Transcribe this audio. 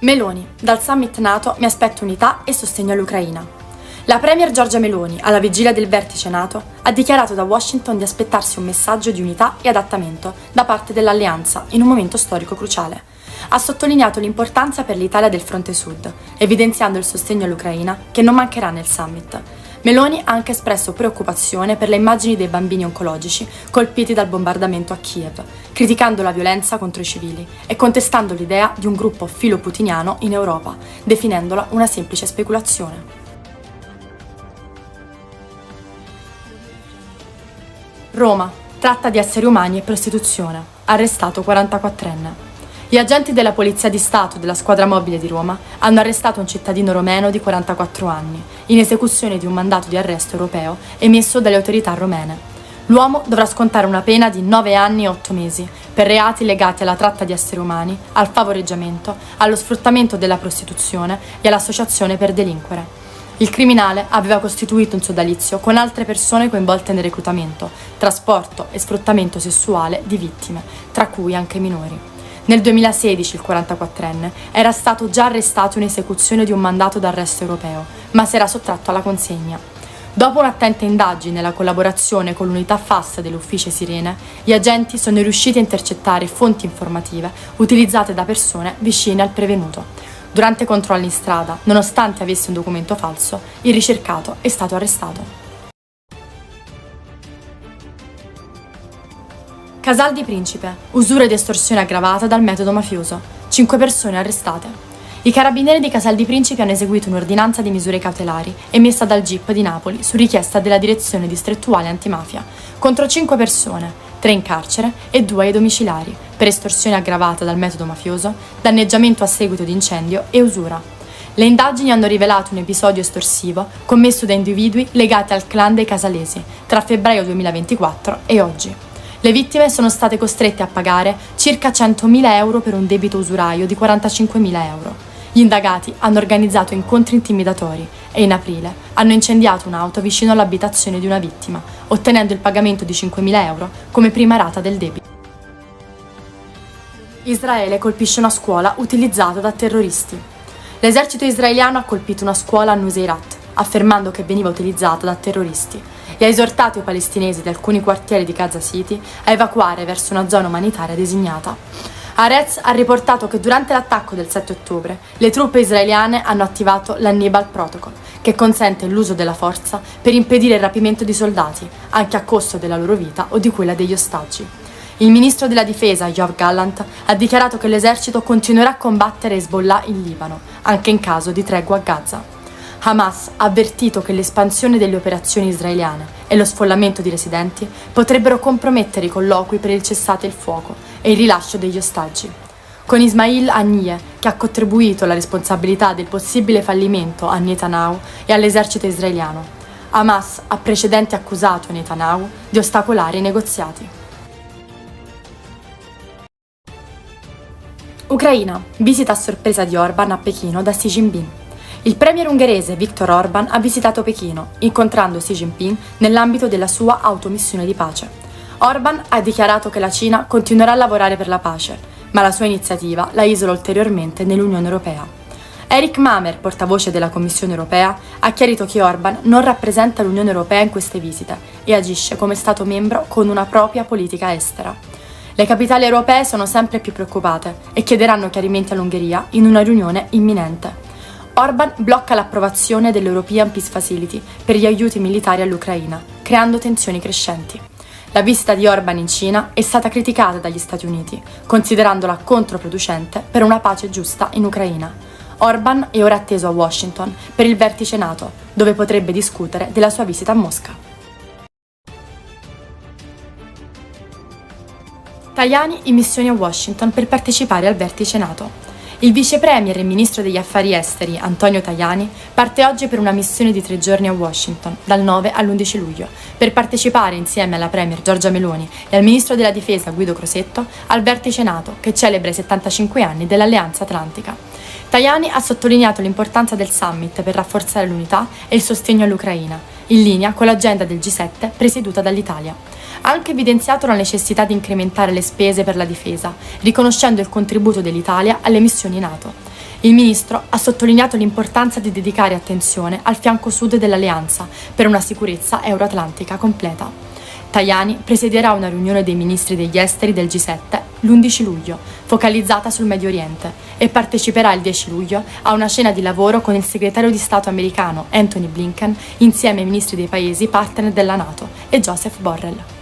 Meloni, dal summit NATO mi aspetto unità e sostegno all'Ucraina. La premier Giorgia Meloni, alla vigilia del vertice NATO, ha dichiarato da Washington di aspettarsi un messaggio di unità e adattamento da parte dell'alleanza in un momento storico cruciale. Ha sottolineato l'importanza per l'Italia del fronte sud, evidenziando il sostegno all'Ucraina che non mancherà nel summit. Meloni ha anche espresso preoccupazione per le immagini dei bambini oncologici colpiti dal bombardamento a Kiev, criticando la violenza contro i civili e contestando l'idea di un gruppo filo-putiniano in Europa, definendola una semplice speculazione. Roma, tratta di esseri umani e prostituzione, arrestato 44enne. Gli agenti della Polizia di Stato della Squadra Mobile di Roma hanno arrestato un cittadino romeno di 44 anni, in esecuzione di un mandato di arresto europeo emesso dalle autorità romene. L'uomo dovrà scontare una pena di 9 anni e 8 mesi per reati legati alla tratta di esseri umani, al favoreggiamento, allo sfruttamento della prostituzione e all'associazione per delinquere. Il criminale aveva costituito un sodalizio con altre persone coinvolte nel reclutamento, trasporto e sfruttamento sessuale di vittime, tra cui anche minori. Nel 2016 il 44enne era stato già arrestato in esecuzione di un mandato d'arresto europeo, ma si era sottratto alla consegna. Dopo un'attenta indagine e la collaborazione con l'unità FAS dell'ufficio Sirene, gli agenti sono riusciti a intercettare fonti informative utilizzate da persone vicine al prevenuto. Durante controlli in strada, nonostante avesse un documento falso, il ricercato è stato arrestato. Casal di Principe, usura ed estorsione aggravata dal metodo mafioso. 5 persone arrestate. I carabinieri di Casal di Principe hanno eseguito un'ordinanza di misure cautelari emessa dal GIP di Napoli su richiesta della direzione distrettuale antimafia contro 5 persone, 3 in carcere e 2 ai domiciliari, per estorsione aggravata dal metodo mafioso, danneggiamento a seguito di incendio e usura. Le indagini hanno rivelato un episodio estorsivo commesso da individui legati al clan dei Casalesi tra febbraio 2024 e oggi. Le vittime sono state costrette a pagare circa 100.000 euro per un debito usuraio di 45.000 euro. Gli indagati hanno organizzato incontri intimidatori e in aprile hanno incendiato un'auto vicino all'abitazione di una vittima, ottenendo il pagamento di 5.000 euro come prima rata del debito. Israele colpisce una scuola utilizzata da terroristi. L'esercito israeliano ha colpito una scuola a Nuseirat, affermando che veniva utilizzata da terroristi, e ha esortato i palestinesi di alcuni quartieri di Gaza City a evacuare verso una zona umanitaria designata. Haaretz ha riportato che durante l'attacco del 7 ottobre le truppe israeliane hanno attivato l'Hannibal Protocol, che consente l'uso della forza per impedire il rapimento di soldati, anche a costo della loro vita o di quella degli ostaggi. Il ministro della difesa, Yoav Gallant, ha dichiarato che l'esercito continuerà a combattere Hezbollah in Libano, anche in caso di tregua a Gaza. Hamas ha avvertito che l'espansione delle operazioni israeliane e lo sfollamento di residenti potrebbero compromettere i colloqui per il cessate il fuoco e il rilascio degli ostaggi. Con Ismail Haniyeh, che ha contribuito alla responsabilità del possibile fallimento a Netanyahu e all'esercito israeliano, Hamas ha precedentemente accusato Netanyahu di ostacolare i negoziati. Ucraina, visita a sorpresa di Orban a Pechino da Xi Jinping. Il premier ungherese Viktor Orban ha visitato Pechino, incontrando Xi Jinping nell'ambito della sua automissione di pace. Orban ha dichiarato che la Cina continuerà a lavorare per la pace, ma la sua iniziativa la isola ulteriormente nell'Unione Europea. Eric Mamer, portavoce della Commissione Europea, ha chiarito che Orban non rappresenta l'Unione Europea in queste visite e agisce come Stato membro con una propria politica estera. Le capitali europee sono sempre più preoccupate e chiederanno chiarimenti all'Ungheria in una riunione imminente. Orban blocca l'approvazione dell'European Peace Facility per gli aiuti militari all'Ucraina, creando tensioni crescenti. La visita di Orban in Cina è stata criticata dagli Stati Uniti, considerandola controproducente per una pace giusta in Ucraina. Orban è ora atteso a Washington per il vertice NATO, dove potrebbe discutere della sua visita a Mosca. Tajani in missione a Washington per partecipare al vertice NATO. Il vice premier e ministro degli affari esteri, Antonio Tajani, parte oggi per una missione di 3 giorni a Washington, dal 9 all'11 luglio, per partecipare insieme alla premier Giorgia Meloni e al ministro della difesa Guido Crosetto al vertice NATO, che celebra i 75 anni dell'Alleanza Atlantica. Tajani ha sottolineato l'importanza del summit per rafforzare l'unità e il sostegno all'Ucraina, in linea con l'agenda del G7 presieduta dall'Italia. Ha anche evidenziato la necessità di incrementare le spese per la difesa, riconoscendo il contributo dell'Italia alle missioni NATO. Il ministro ha sottolineato l'importanza di dedicare attenzione al fianco sud dell'alleanza per una sicurezza euroatlantica completa. Tajani presiederà una riunione dei ministri degli esteri del G7 l'11 luglio, focalizzata sul Medio Oriente, e parteciperà il 10 luglio a una cena di lavoro con il segretario di Stato americano Anthony Blinken insieme ai ministri dei paesi partner della NATO e Joseph Borrell.